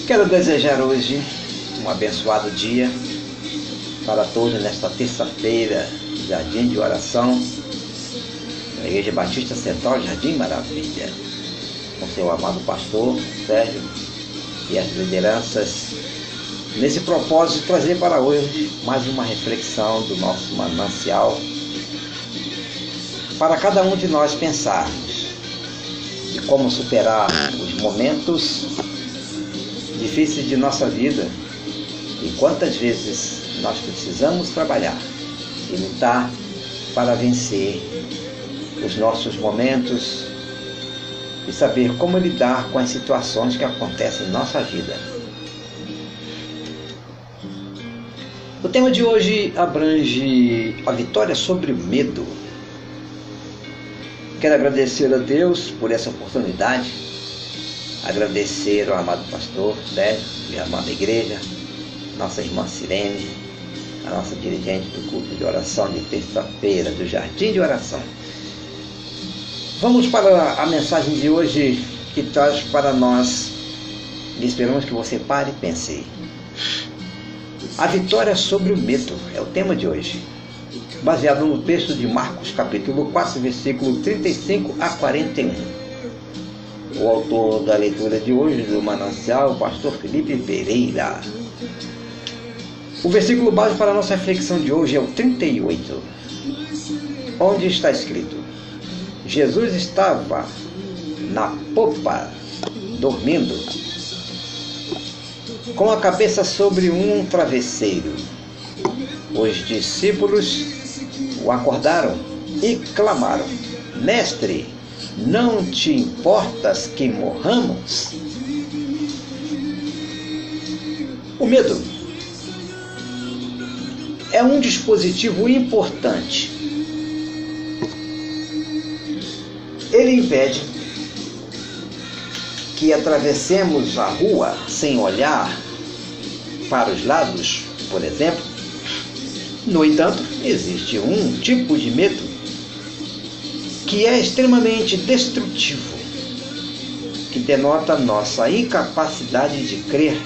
Quero desejar hoje um abençoado dia para todos nesta terça-feira, Jardim de Oração, na Igreja Batista Central, Jardim Maravilha, com seu amado pastor Sérgio e as lideranças, nesse propósito de trazer para hoje mais uma reflexão do nosso manancial, para cada um de nós pensarmos de como superar os momentos difíceis de nossa vida e quantas vezes nós precisamos trabalhar e lutar para vencer os nossos momentos e saber como lidar com as situações que acontecem em nossa vida. O tema de hoje abrange a vitória sobre o medo. Quero agradecer a Deus por essa oportunidade, agradecer ao amado pastor Sérgio e a amada igreja, nossa irmã Sirene, a nossa dirigente do culto de oração de terça-feira, do Jardim de Oração. Vamos para a mensagem de hoje que traz para nós, e esperamos que você pare e pense. A vitória sobre o medo é o tema de hoje, baseado no texto de Marcos capítulo 4, versículo 35 a 41. O autor da leitura de hoje do manancial, o pastor Felipe Pereira. O versículo base para a nossa reflexão de hoje é o 38, onde está escrito: Jesus estava na popa, dormindo, com a cabeça sobre um travesseiro. Os discípulos o acordaram e clamaram: Mestre, não te importas que morramos? O medo é um dispositivo importante. Ele impede que atravessemos a rua sem olhar para os lados, por exemplo. No entanto, existe um tipo de medo que é extremamente destrutivo, que denota nossa incapacidade de crer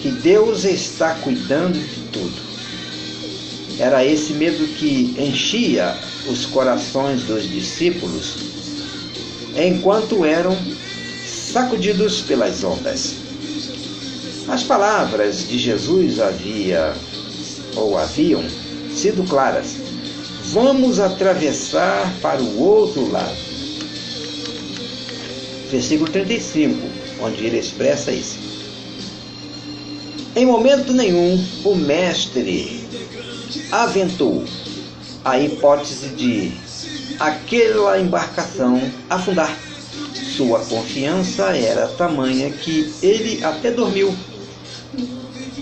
que Deus está cuidando de tudo. Era esse medo que enchia os corações dos discípulos enquanto eram sacudidos pelas ondas. As palavras de Jesus haviam sido claras: vamos atravessar para o outro lado. Versículo 35, onde ele expressa isso. Em momento nenhum, o mestre aventou a hipótese de aquela embarcação afundar. Sua confiança era tamanha que ele até dormiu.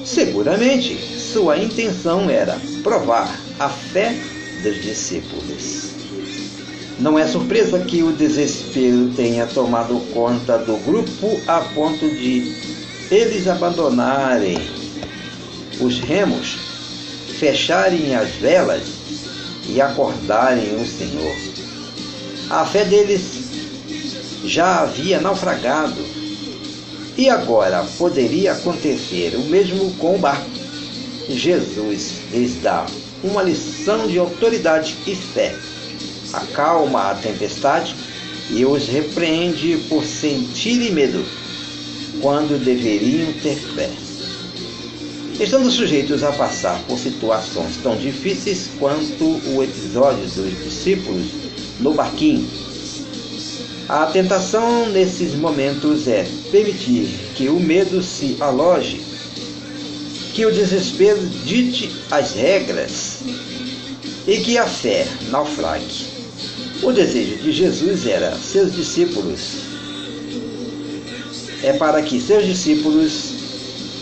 Seguramente, sua intenção era provar a fé dos discípulos. Não é surpresa que o desespero tenha tomado conta do grupo a ponto de eles abandonarem os remos, fecharem as velas e acordarem o Senhor. A fé deles já havia naufragado e agora poderia acontecer o mesmo com o barco. Jesus lhes dá uma lição de autoridade e fé. Acalma a tempestade e os repreende por sentirem medo, quando deveriam ter fé. Estando sujeitos a passar por situações tão difíceis quanto o episódio dos discípulos no barquinho, a tentação nesses momentos é permitir que o medo se aloje, que o desespero dite as regras e que a fé naufrague. O desejo de Jesus era seus discípulos. É para que seus discípulos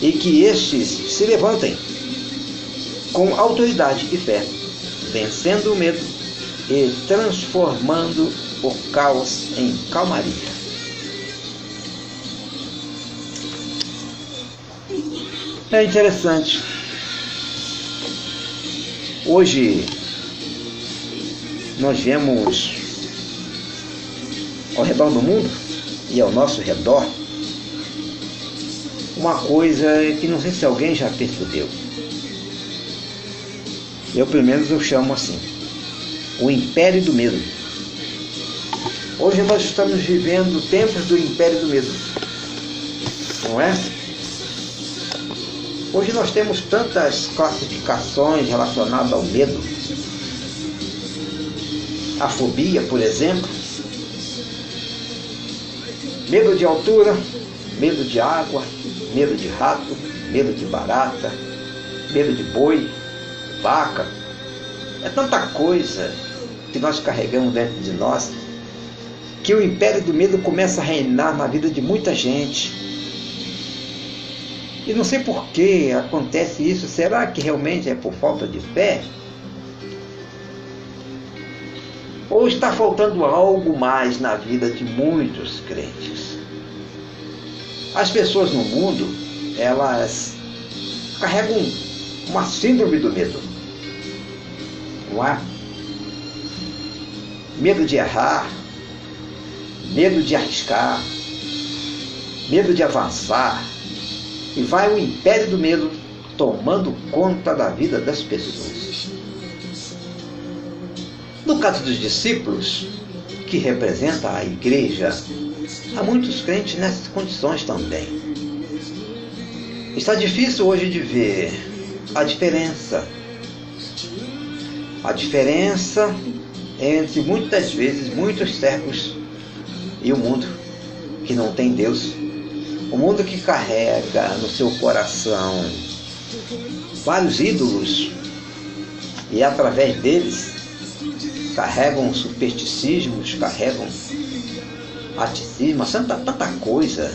e que estes se levantem com autoridade e fé, vencendo o medo e transformando o caos em calmaria. É interessante. Hoje nós vemos ao redor do mundo e ao nosso redor uma coisa que não sei se alguém já percebeu. Eu, pelo menos, eu chamo assim: o império do medo. Hoje nós estamos vivendo tempos do império do medo, não é? Hoje nós temos tantas classificações relacionadas ao medo. A fobia, por exemplo. Medo de altura, medo de água, medo de rato, medo de barata, medo de boi, vaca. É tanta coisa que nós carregamos dentro de nós, que o império do medo começa a reinar na vida de muita gente. E não sei por que acontece isso. Será que realmente é por falta de fé? Ou está faltando algo mais na vida de muitos crentes? As pessoas no mundo, elas carregam uma síndrome do medo, não é? Medo de errar, medo de arriscar, medo de avançar, e vai o império do medo tomando conta da vida das pessoas. No caso dos discípulos, que representa a igreja, há muitos crentes nessas condições também. Está difícil hoje de ver a diferença entre, muitas vezes, muitos servos e o mundo que não tem Deus. O mundo que carrega no seu coração vários ídolos e através deles carregam supersticismos, carregam aticismo, tanta coisa,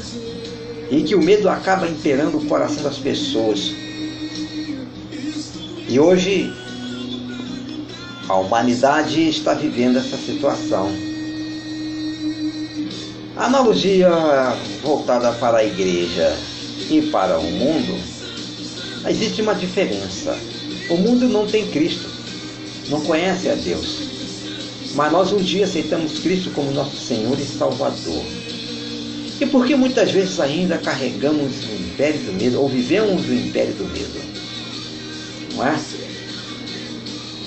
e que o medo acaba imperando o coração das pessoas. E hoje a humanidade está vivendo essa situação. A analogia voltada para a igreja e para o mundo, existe uma diferença. O mundo não tem Cristo, não conhece a Deus. Mas nós um dia aceitamos Cristo como nosso Senhor e Salvador. E por que muitas vezes ainda carregamos o império do medo, ou vivemos o império do medo? Não é?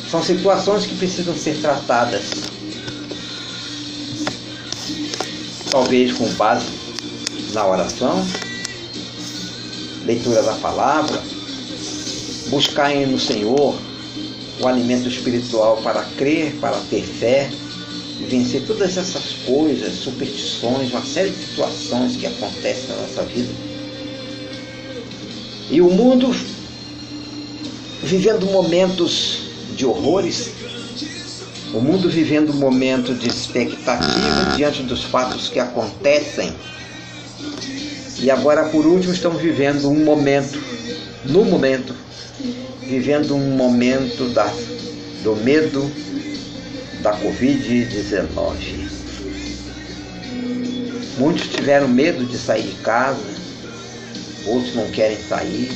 São situações que precisam ser tratadas, talvez com base na oração, leitura da palavra, buscar no Senhor o alimento espiritual para crer, para ter fé, e vencer todas essas coisas, superstições, uma série de situações que acontecem na nossa vida. E o mundo vivendo momentos de horrores, o mundo vivendo momentos de expectativa diante dos fatos que acontecem. E agora, por último, estamos vivendo um momento do medo da Covid-19. Muitos tiveram medo de sair de casa, outros não querem sair,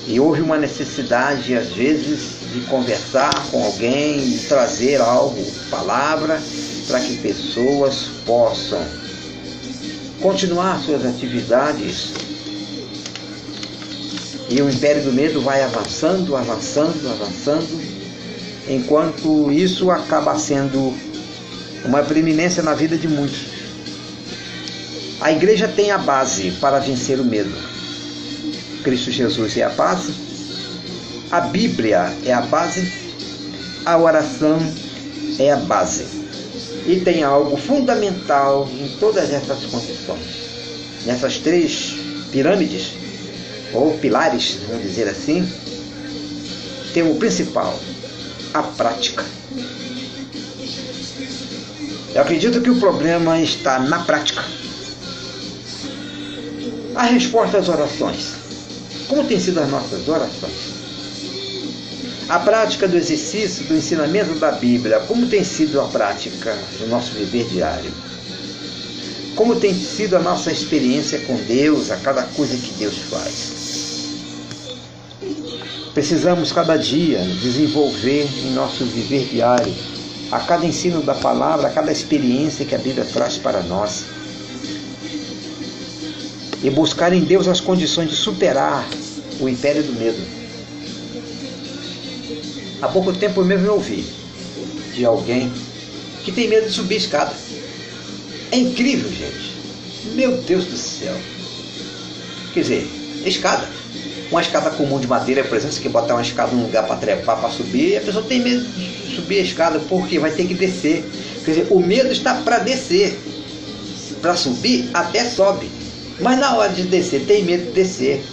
e houve uma necessidade, às vezes, de conversar com alguém e trazer algo, palavra, para que pessoas possam continuar suas atividades. E o império do medo vai avançando, enquanto isso acaba sendo uma preeminência na vida de muitos. A igreja tem a base para vencer o medo. Cristo Jesus é a base, a Bíblia é a base, a oração é a base. E tem algo fundamental em todas essas condições. Nessas três pirâmides, ou pilares, vamos dizer assim, tem o principal, a prática. Eu acredito que o problema está na prática. A resposta às orações. Como tem sido as nossas orações? A prática do exercício, do ensinamento da Bíblia, como tem sido a prática do nosso viver diário? Como tem sido a nossa experiência com Deus, a cada coisa que Deus faz? Precisamos cada dia desenvolver em nosso viver diário, a cada ensino da palavra, a cada experiência que a Bíblia traz para nós. e buscar em Deus as condições de superar o império do medo. Há pouco tempo eu mesmo ouvi de alguém que tem medo de subir escada. É incrível, gente. Meu Deus do céu. Quer dizer, escada. Uma escada comum de madeira, por exemplo, você quer botar uma escada num lugar para trepar, para subir, e a pessoa tem medo de subir a escada, porque vai ter que descer. Quer dizer, o medo está para descer. Para subir, até sobe. Mas na hora de descer, tem medo de descer.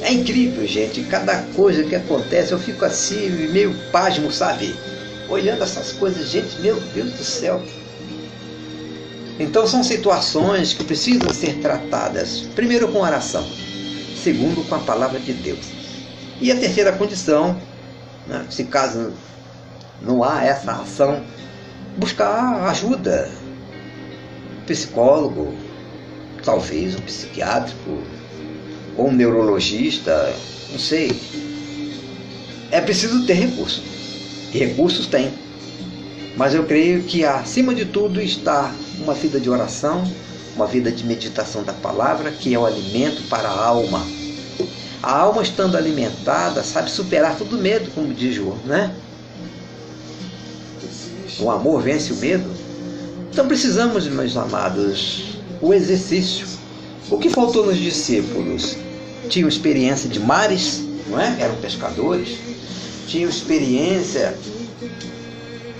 É incrível, gente. Cada coisa que acontece, eu fico assim, meio pasmo, sabe? Olhando essas coisas, gente, meu Deus do céu. Então são situações que precisam ser tratadas, primeiro com oração, segundo com a palavra de Deus. E a terceira condição, né, se caso não há essa ação, buscar ajuda. Psicólogo, talvez um psiquiátrico, ou um neurologista, não sei. É preciso ter recursos. E recursos tem. Mas eu creio que acima de tudo está uma vida de oração, uma vida de meditação da palavra, que é o alimento para a alma. A alma estando alimentada sabe superar todo medo, como diz João, né? O amor vence o medo. Então precisamos, meus amados, o exercício. O que faltou nos discípulos? Tinham experiência de mares, não é? Eram pescadores. Tinham experiência,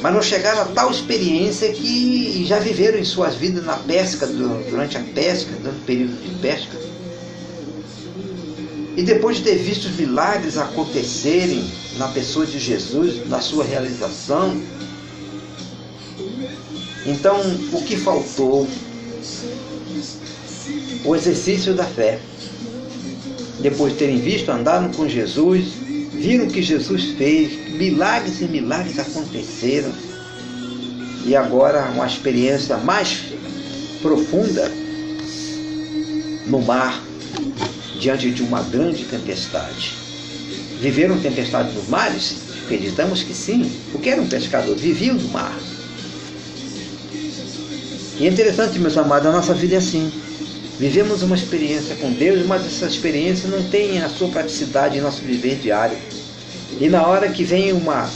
mas não chegaram a tal experiência que já viveram em suas vidas na pesca, durante a pesca, durante o período de pesca. E depois de ter visto os milagres acontecerem na pessoa de Jesus, na sua realização, então o que faltou? O exercício da fé. Depois de terem visto, andaram com Jesus, viram o que Jesus fez, milagres e milagres aconteceram. E agora uma experiência mais profunda no mar, diante de uma grande tempestade. Viveram tempestade nos mares? Acreditamos que sim, porque eram pescadores, viviam no mar. E é interessante, meus amados, a nossa vida é assim. Vivemos uma experiência com Deus, mas essa experiência não tem a sua praticidade em nosso viver diário. E na hora que vem uma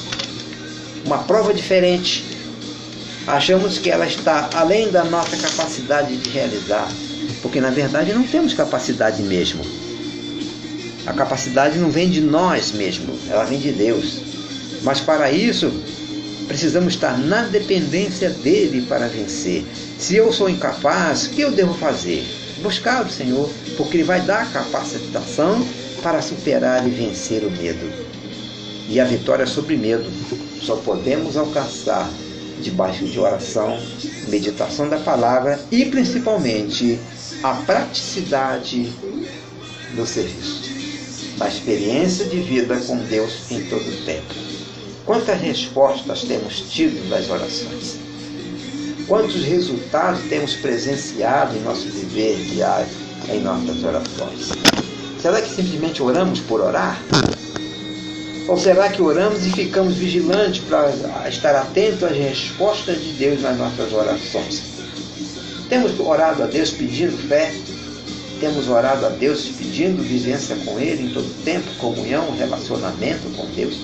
prova diferente, achamos que ela está além da nossa capacidade de realizar, porque na verdade não temos capacidade mesmo. A capacidade não vem de nós mesmos, ela vem de Deus. Mas para isso, precisamos estar na dependência dele para vencer. Se eu sou incapaz, o que eu devo fazer? Buscar o Senhor, porque Ele vai dar a capacitação para superar e vencer o medo. E a vitória sobre medo só podemos alcançar debaixo de oração, meditação da palavra e principalmente a praticidade do serviço, da experiência de vida com Deus em todo o tempo. Quantas respostas temos tido das orações? Quantos resultados temos presenciado em nosso viver diário, em nossas orações? Será que simplesmente oramos por orar? Ou será que oramos e ficamos vigilantes para estar atentos às respostas de Deus nas nossas orações? Temos orado a Deus pedindo fé? Temos orado a Deus pedindo vivência com Ele em todo o tempo, comunhão, relacionamento com Deus?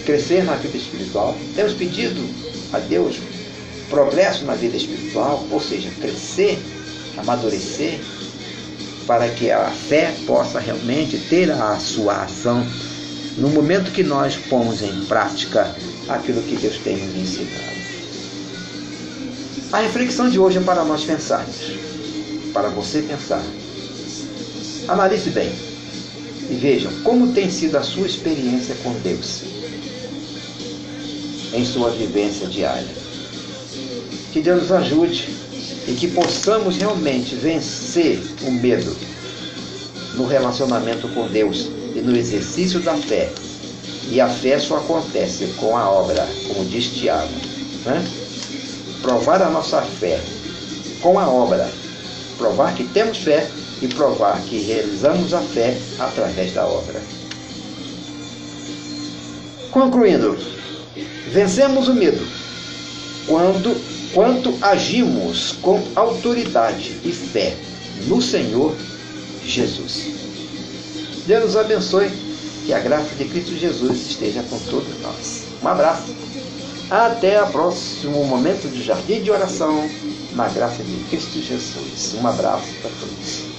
Crescer na vida espiritual? Temos pedido a Deus progresso na vida espiritual, ou seja, crescer, amadurecer, para que a fé possa realmente ter a sua ação no momento que nós pomos em prática aquilo que Deus tem nos ensinado. A reflexão de hoje é para nós pensarmos, para você pensar. Analise bem e vejam como tem sido a sua experiência com Deus em sua vivência diária. Que Deus nos ajude e que possamos realmente vencer o medo no relacionamento com Deus e no exercício da fé. E a fé só acontece com a obra, como diz Tiago, né? Provar a nossa fé com a obra, provar que temos fé e provar que realizamos a fé através da obra. Concluindo, vencemos o medo quanto agimos com autoridade e fé no Senhor Jesus. Deus nos abençoe, que a graça de Cristo Jesus esteja com todos nós. Um abraço. Até o próximo momento de Jardim de Oração, na graça de Cristo Jesus. Um abraço para todos.